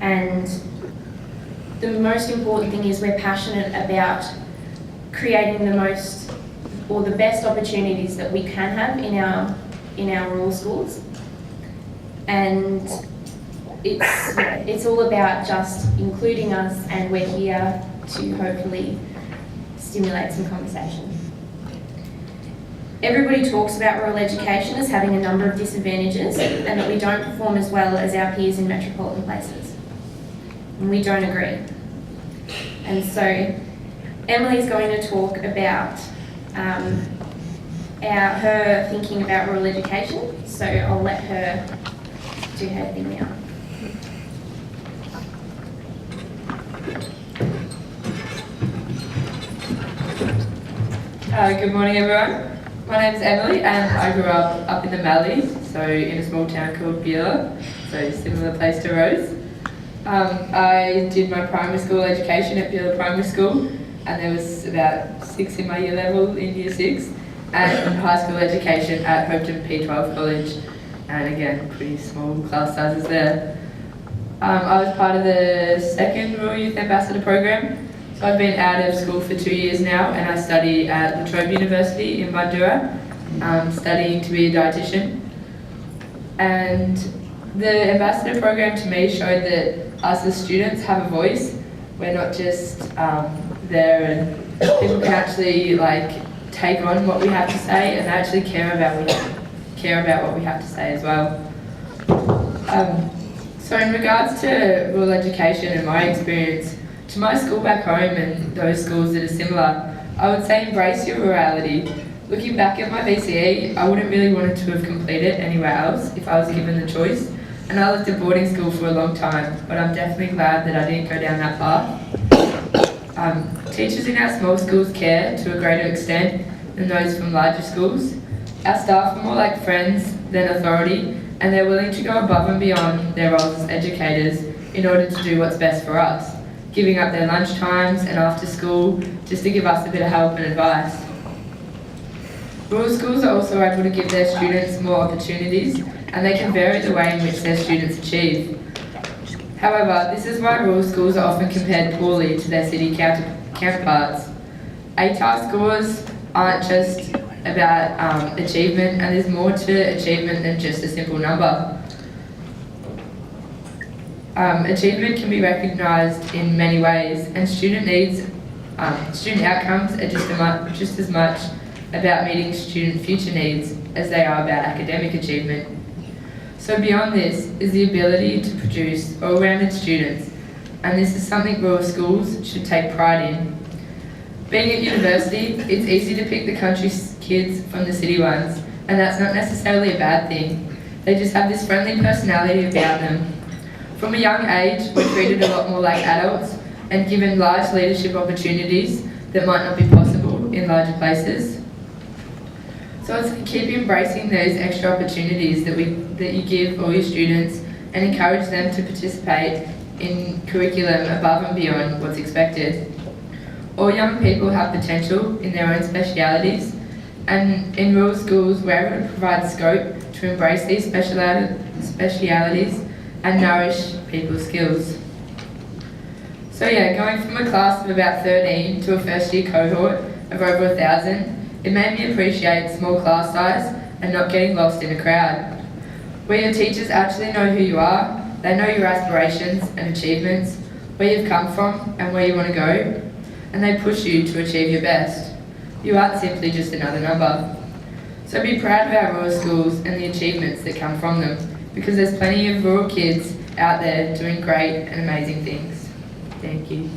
And the most important thing is we're passionate about creating the most or the best opportunities that we can have in our rural schools. And it's all about just including us, and we're here to hopefully stimulate some conversation. Everybody talks about rural education as having a number of disadvantages and that we don't perform as well as our peers in metropolitan places. And we don't agree. And so Emily's going to talk about her thinking about rural education, so I'll let her do her thing now. Good morning, everyone. My name's Emily and I grew up in the Mallee, so in a small town called Beulah, so similar place to Rose. I did my primary school education at Beulah Primary School, and there was about 6 in my year level in year 6, and high school education at Hopetoun P12 College, and again, pretty small class sizes there. I was part of the second Rural Youth Ambassador program. So I've been out of school for 2 years now, and I study at La Trobe University in Bundoora, studying to be a dietitian. And the ambassador program to me showed that us as students have a voice. We're not just there, and people can actually take on what we have to say and actually care about what we have to say as well. So in regards to rural education and my experience, to my school back home and those schools that are similar, I would say embrace your rurality. Looking back at my VCE, I wouldn't really want to have completed anywhere else if I was given the choice. And I lived at boarding school for a long time, but I'm definitely glad that I didn't go down that path. Teachers in our small schools care to a greater extent than those from larger schools. Our staff are more like friends than authority, and they're willing to go above and beyond their roles as educators in order to do what's best for us, giving up their lunch times and after school just to give us a bit of help and advice. Rural schools are also able to give their students more opportunities, and they can vary the way in which their students achieve. However, this is why rural schools are often compared poorly to their city counterparts. ATAR scores aren't just about achievement, and there's more to achievement than just a simple number. Achievement can be recognised in many ways, and student outcomes are just as much about meeting student future needs as they are about academic achievement. So beyond this is the ability to produce all-rounded students, and this is something rural schools should take pride in. Being at university, it's easy to pick the country kids from the city ones, and that's not necessarily a bad thing. They just have this friendly personality about them. From a young age, we're treated a lot more like adults and given large leadership opportunities that might not be possible in larger places. So it's keep embracing those extra opportunities that you give all your students and encourage them to participate in curriculum above and beyond what's expected. All young people have potential in their own specialities, and in rural schools we're able to provide scope to embrace these specialities and nourish people's skills. So yeah, going from a class of about 13 to a first year cohort of over 1,000, it made me appreciate small class size and not getting lost in a crowd. Where your teachers actually know who you are, they know your aspirations and achievements, where you've come from and where you want to go, and they push you to achieve your best. You aren't simply just another number. So be proud of our rural schools and the achievements that come from them, because there's plenty of rural kids out there doing great and amazing things. Thank you.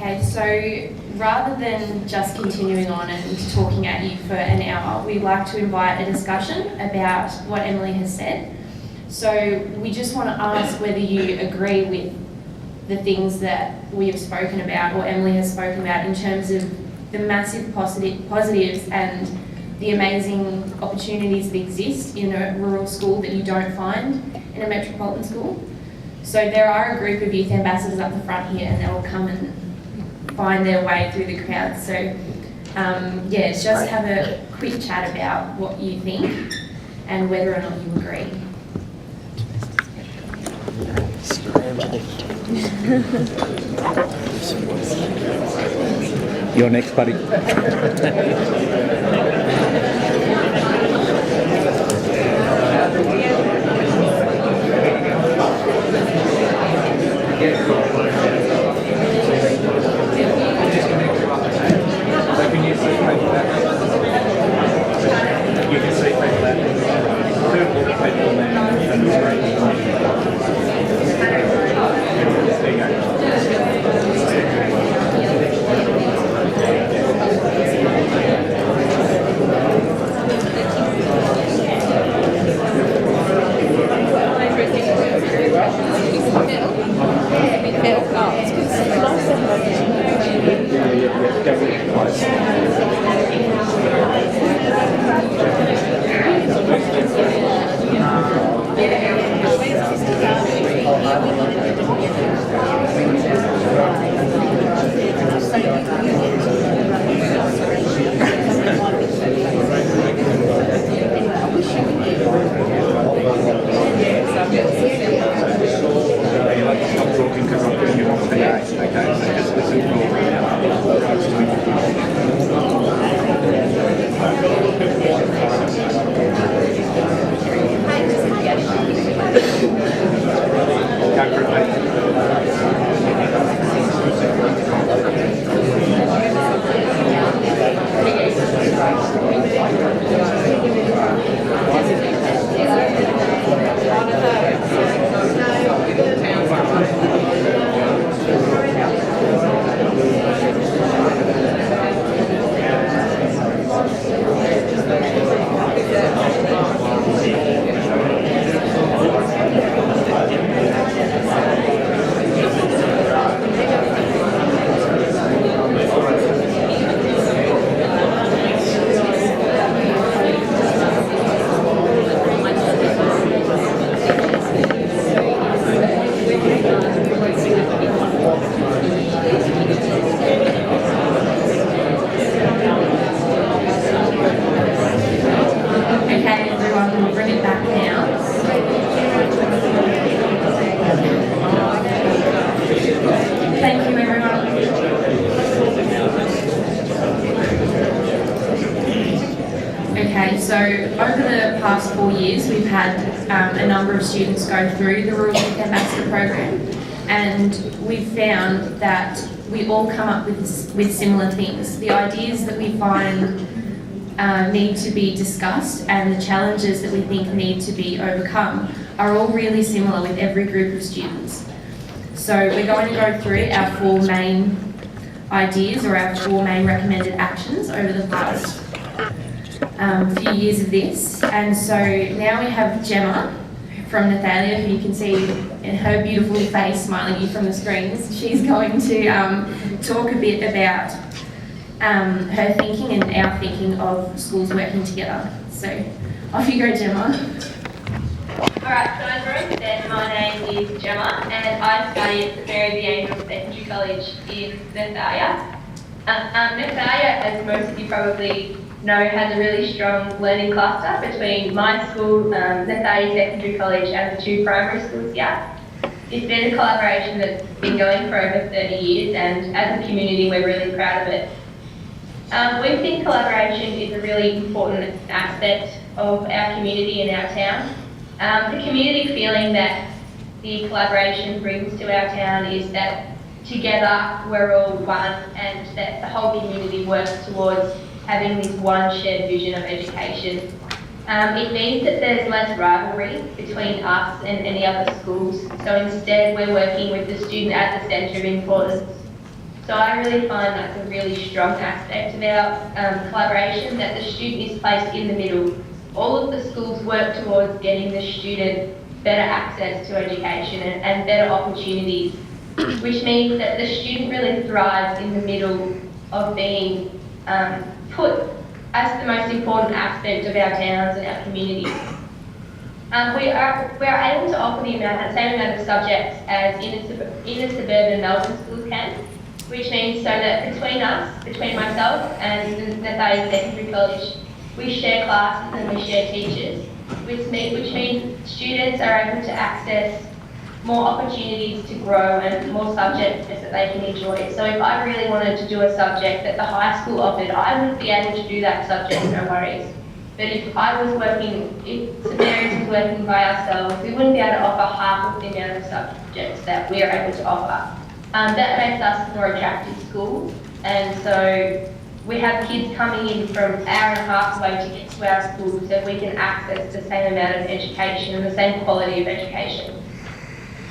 Okay, so rather than just continuing on and talking at you for an hour, we'd like to invite a discussion about what Emily has said. So we just want to ask whether you agree with the things that we have spoken about or Emily has spoken about in terms of the massive positives and the amazing opportunities that exist in a rural school that you don't find in a metropolitan school. So there are a group of youth ambassadors up the front here, and they will come and find their way through the crowd. So yeah, just have a quick chat about what you think and whether or not you agree. You're next, buddy. So over the past 4 years, we've had a number of students go through the Rural Youth Ambassador program, and we've found that we all come up with similar things. The ideas that we find need to be discussed and the challenges that we think need to be overcome are all really similar with every group of students. So we're going to go through our 4 main ideas or our 4 main recommended actions over the past few years of this. And so now we have Gemma from Nathalia, who you can see in her beautiful face smiling at you from the screens. She's going to talk a bit about her thinking and our thinking of schools working together. So off you go, Gemma. Alright, so as Rose said, my name is Gemma and I study at St Mary the Angel Secondary College in Nathalia. Nathalia, as most of you probably know, has a really strong learning cluster between my school, Nathalia Secondary College, and the 2 primary schools here. It's been a collaboration that's been going for over 30 years, and as a community we're really proud of it. We think collaboration is a really important aspect of our community and our town. The community feeling that the collaboration brings to our town is that together we're all one, and that the whole community works towards having this one shared vision of education. It means that there's less rivalry between us and any other schools, so instead we're working with the student at the centre of importance. So I really find that's a really strong aspect of our collaboration, that the student is placed in the middle. All of the schools work towards getting the student better access to education and better opportunities, which means that the student really thrives in the middle of being put as the most important aspect of our towns and our communities. We are able to offer the same amount of subjects as inner suburban Melbourne schools can. which means so that between us, between myself and Nathalia Secondary College, we share classes and we share teachers, which means students are able to access more opportunities to grow and more subjects that they can enjoy. So if I really wanted to do a subject that the high school offered, I would be able to do that subject, no worries. But if St Mary's was working by ourselves, we wouldn't be able to offer half of the amount of subjects that we are able to offer. That makes us a more attractive school, and so we have kids coming in from an hour and a half away to get to our school so we can access the same amount of education and the same quality of education.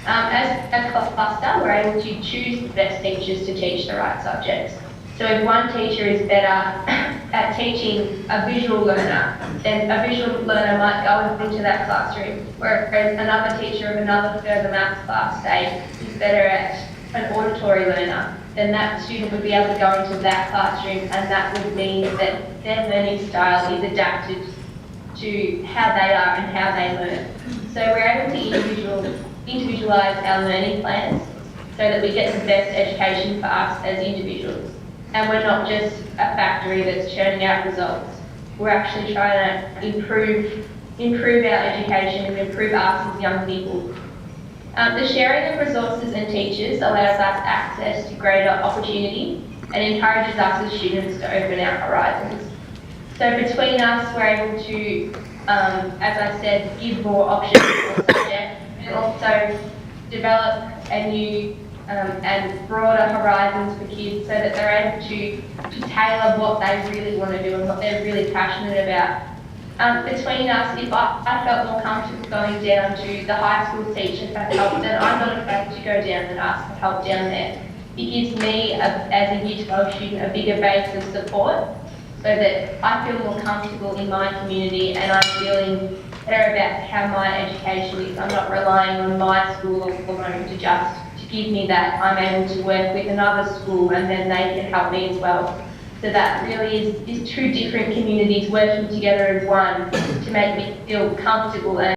As a cluster, we're able to choose the best teachers to teach the right subjects. So if one teacher is better at teaching a visual learner, then a visual learner might go into that classroom, whereas another teacher of another further maths class, say, is better at an auditory learner, then that student would be able to go into that classroom, and that would mean that their learning style is adapted to how they are and how they learn. So we're able to individualise our learning plans so that we get the best education for us as individuals. And we're not just a factory that's churning out results. We're actually trying to improve our education and improve us as young people. The sharing of resources and teachers allows us access to greater opportunity and encourages us as students to open our horizons. So between us, we're able to, as I said, give more options for subjects, and also develop a new and broader horizons for kids so that they're able to tailor what they really want to do and what they're really passionate about. Between us, if I felt more comfortable going down to the high school teacher for help, then I'm not afraid to go down and ask for help down there. It gives me, as a Year 12 student, a bigger base of support so that I feel more comfortable in my community and I'm feeling better about how my education is. I'm not relying on my school alone to give me that. I'm able to work with another school and then they can help me as well. So that really is two different communities working together as one to make me feel comfortable and